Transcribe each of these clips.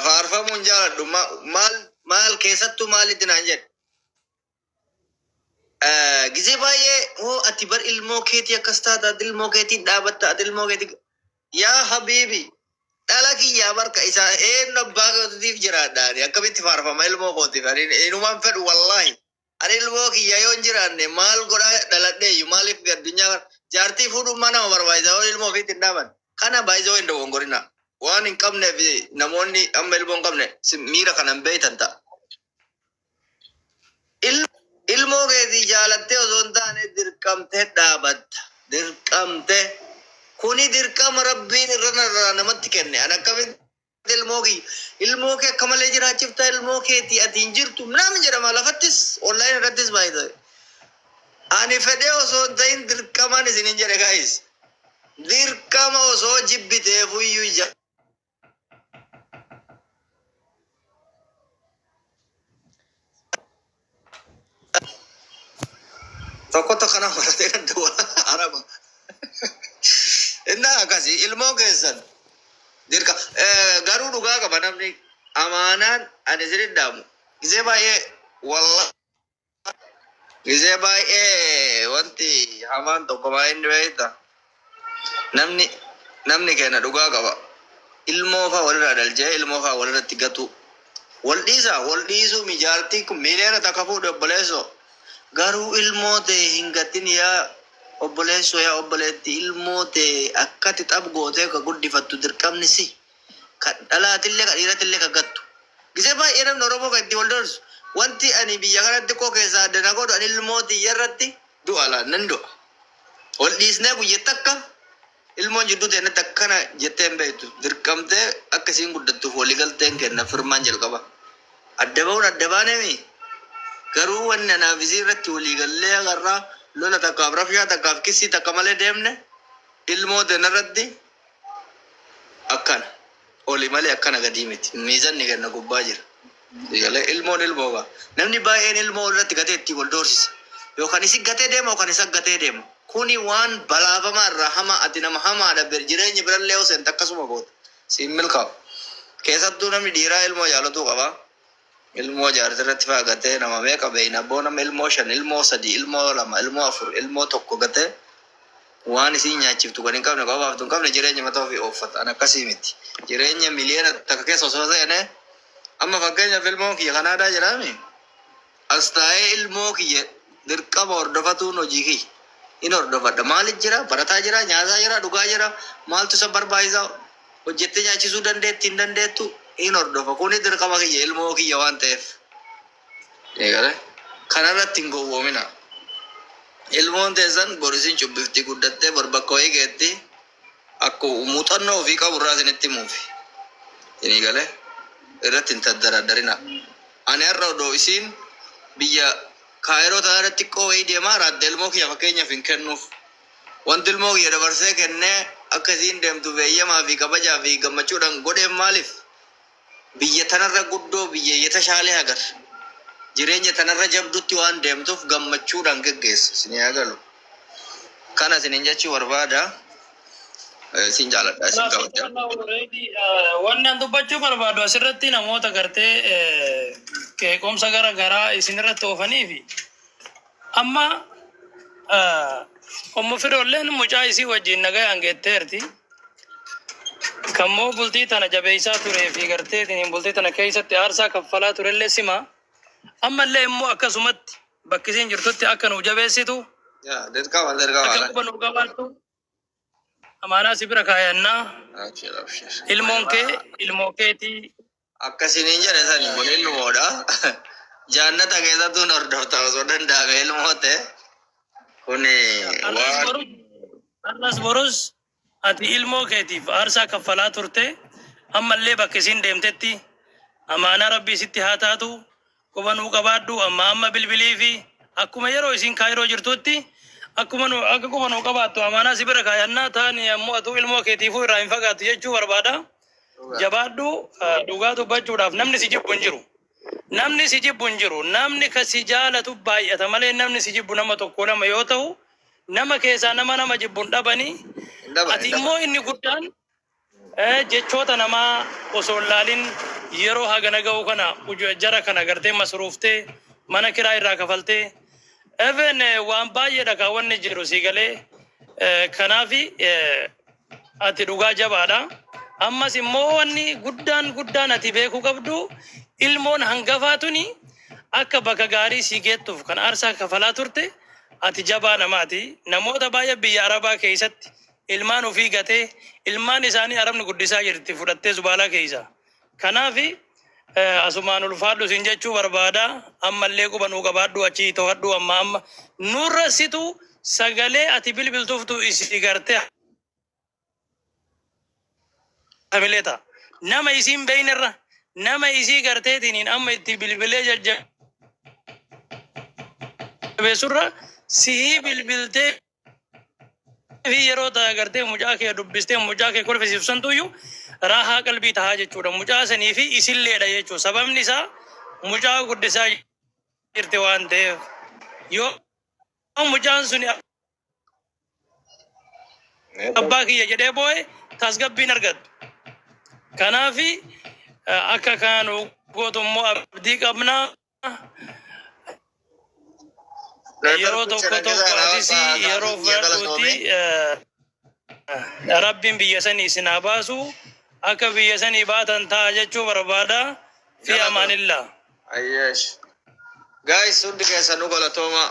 faarfamuun jaaladhu maal keessattuu maalitti naan jedhe gisee baay'ee hoo ati bar ilmoo keetii akkas taata ati ilmoo keetiin dhaabatta ati ilmoo keetii yaa habiibi dhala kiyyaa barka isaa eenyu abbaa kootiif jiraadhaani akkamitti faarfama ilmoo kootiif ani inumaan fedhu wallaahi ani ilmoo kiyya yoo hin jiraanne maal godhaa dhaladheeyyu maaliif addunyaa jaartii fuudhummaa nama barbaachisa yoo ilmoo ofiitti hin dhaaban kana baay'isoo hin dogongorina waan hin qabneef namoonni amma ilmoo hin qabne miira kanan beeytan ta'a. Ilmoo keetii jaalattee osoo hin taane dirqamtee dhaabatta dirqamtee kuni dirqama rabbiin irra namatti kenne an akkamitti ilmoo kee akka malee jiraachifta ilmoo keetii ati hin jirtu nam jedhama lafattis online irrattis baay'ee ani fedhee osoo hin ta'in dirqamaan isinin jedhe gaa'is dirqama osoo jibbitee fuyyuu ija tokko kana baratee kan du'a araba inna akasi ilmoo keessan dirqa garuu dhugaa qaba namni amaanaan ani sirin daamu gisee baay'ee walla gisee baay'ee wanti hamaan tokko baay'ee inni beekta namni kenna dhugaa qaba ilmoo faa walirraa daljee ilmoo faa walirratti gatu wal dhiisuu mijaartii kun miileena takka fuudhu obboleessoo garuu ilmoo ta'e hin gatin yaa obboleessoo yaa obboleetti ilmoo ta'e akkati xab gootee ka guddifattu dirqamni si ka dhalaatillee ka dhiiratillee ka gattu gisee baay'ee namni oromoo ka itti wal dorsu wanti ani biyya kanatti koo keessaa addana godhu ani ilmoo xiyya irratti du'a nan du'a wal dhiisnee guyya takka ilmoon jidduu ta'e natti akkana jettee hin beektu dirqamtee akkasiin guddattuuf waliigalteen kenna firmaan jalqaba adda ba'uun adda baaneemi garuu wanni anaafisii irratti waliigallee agarraa lola takkaaf rafyaa takkaaf kissii takka malee deemne ilmoo ta'e irratti akkana oli malee akkana gadii miti miizanni kenna gubbaa jira ilmoon ilmoo namni baay'een ilmoo irratti gatee itti wal doorsisa yookaan isi gatee deema yookaan isa gatee deema kuni waan balaafamaa irraa hamaa ati nama hamaadha jireenya birallee osoo hin takkasuma goota siin milkaa'u keessattuu namni dhiiraa ilmoo jaalatuu qaba ilmoo jaartirratti faa gatee nama meeqa beeyna abboo nama ilmoo 5 ilmoo 3 ilmoo 2 ilmoo 4 ilmoo 1 gatee waan isin nyaachiftu kan hin qabne qabaaftu hin qabne jireenya mataa ofii ooffata an akkasii miti jireenya miliyoona takka keessa osoo seene amma fakkeenyaaf ilmoo kiyya kanaadaa jedhami as taa'ee ilmoo kiyya dirqama hordofatuun hojii kiyya in hordofadha maaliif jira barataa jira nyaataa jira dhugaa jira maaltu isa barbaachisaa hojjettee nyaachisuu dandeetti hin dandeettu in hordofa kuni dirqama kiyya ilmoo kiyya waan ta'eef eegale kanarratti hin gowwoomina ilmoon teessan borisiin cubbifti guddattee barbakka wayii geetti akka muuxannoo ofii qabu irraa isinitti muufi eegale irratti hin taddaraddarina ani har'a odoo isiin biyya kaayiroo tanarratti xiqqoo wayii deemaa raadda ilmoo kiyya fakkeenyaaf hin kennuuf wanti ilmoo kiyya dabarsee kennee akkasiin deemtu beeyyamaa fi kabajaa fi gammachuudhaan godheen maaliif biyya tanarra guddoo biyya yetashaalee agar jireenya tanarra jabdutti waan deemtuuf gammachuudhaan geggeessa isin yaagalu kana isinin jechuu barbaada isin jaaladha isin qabadha wannan dubbachuu barbaadu asirratti namoota gartee qeeqomsa gara garaa isinirratti oofanii fi amma ommo firoolleen mucaa isii wajjin nagayaan geetteerti kammoo bultii tana jabeeysaa turee fi garteetiin bultii tana keessatti aarsaa kaffalaa turellee sima ammallee immoo akkasumatti bakkisiin jirtutti akka nu jabeessitu akka quba nu qabaattu amaanaa si bira kaayannaa ilmoo keetii akkasiniin jedhe sani kun ilmoodha jaannata keessattuu hordofta osoo danda'ame ilmoo ta'e kun arras borus ati ilmoo keetiif aarsaa kaffalaa turte ammallee bakka isiin deemtetti amaanaa rabbii sitti haa taatu quba nuu qabaadhu amma bilbilii fi akkuma yeroo isiin kaayiroo jirtutti akka quba nuu qabaattu amaanaa si bira kaayannaa taani ammoo atuu ilmoo keetiifuu irraa hin fagaattu jechuu barbaada jabaadhu dhugaa dubbachuudhaaf namni si jibbu hin jiru namni ka si jaalatu baay'ata malee namni si jibbu nama tokko nama yoo ta'u nama keessaa nama jibbuun dhabanii ati immoo inni guddaan jechoota namaa osoo laalin yeroo hagana ga'u kana jara kana gartee masruuftee mana kiraa irraa kafaltee even waan baay'eedha ka wanni jiru si galee kanaafi ati dhugaa jabaadha. Ammas immoo wanni guddaan ati beekuu qabdu ilmoon hangafaatuni akka bakka gaarii si geettuuf kan aarsaa kafalaa turte ati jabaa namaati. Namoota baay'ee biyya Arabaa keessatti ilmaan ofii gatee ilmaan isaanii Arabni guddisaa jirti fudhattee zubaalaa keessa. Kanaafi asumaan ulfaadhu sin jechuu barbaada. Ammallee qubanuu qabaadhu achii to'adhu amma nurra situ sagalee ati bilbiltuuftu isi gartee Amileta nama isin beinirra nama isi garteetiniin amma itti bilbilee jajjabeessurra si bilbiltee fi yeroo ta'a gartee mucaa kee dubbistee mucaa kee kolfisiifsantuyyuu raahaa qalbii tahaa jechuudha. Mucaa sanii fi isinleedha jechuudha. Sababni isaa mucaa guddisaa jirti waan ta'eef yoo mucaan suni abbaa kiyya jedhee boo'e tasgabbiin argattu. Kanaafi akka kaanu gootummoo abdii qabna. Yeroo tokko atis yeroo fudhadhuuti Rabbiin biyya sanii isin haa baasu akka biyya sanii baatan ta'a jechuu barbaada. Fi amaanillah. Ayyesh. Guys, hundi keessanuu galatooma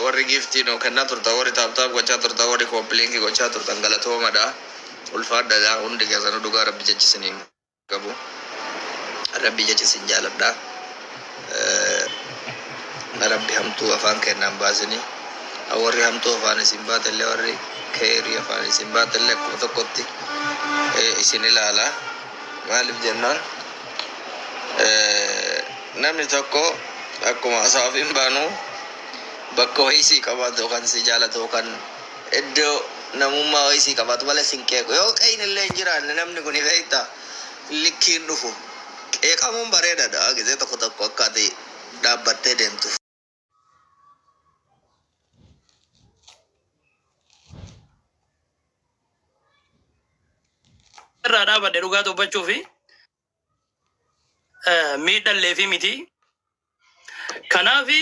warri giftiinoo kennaa turta warri taaptaap gochaa turta warri kompliinkii gochaa turtan galatoomadha. Ulfaadha hundi keessanuu dhugaa rabbi jechisiniin qabu. Rabbi jechisin jaaladha. Rabbi hamtuu afaan kennaan baasini. Warri hamtuu afaan isin baatellee warri keerii afaan isin baatellee akkuma tokkotti isin ilaala. Maaliif jennaan namni tokko akkuma asaafiin baanu bakka ho'isii qabaatu yookaan si jaalatu yookaan iddoo namummaa ho'isii qabaatu malee sin qeequ yoo qe'in illee hin jiraanne namni kun beektaa likkiin dhufu qeeqamuun bareedaadha gisee tokko tokko akka ati dhaabbattee deemtu. Irraa dhaabadhe dhugaa dubbachuu fi miidhallee fi miti. Kanaafi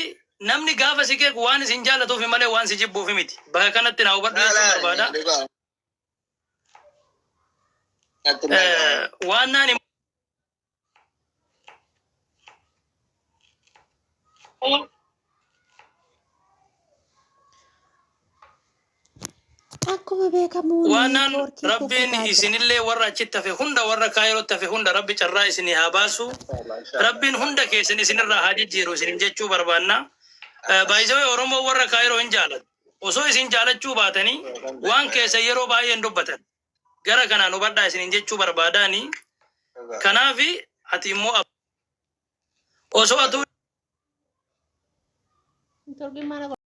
namni gaafa si qeequ waan isin jaallatuuf malee waan si jibbuuf miti. Bakka kanatti naa hubadhu jechuun barbaada. Waan naan akkuma beekamu waanan rabbiin isinillee warra achitti hafe hunda warra kaayirootti hafe hunda rabbi carraa isinii haa baasu. Rabbiin hunda keessan isinirraa haa jijjiiru isin jechuu barbaanna. Baay'isawee Oromoo warra kaayiroo hin jaalatu. Osoo isin jaalachuu baatanii waan keessa yeroo baay'een dubbatan. Gara kanaan hubadhaa isin jechuu barbaadaani. Kanaafi ati immoo osoo atu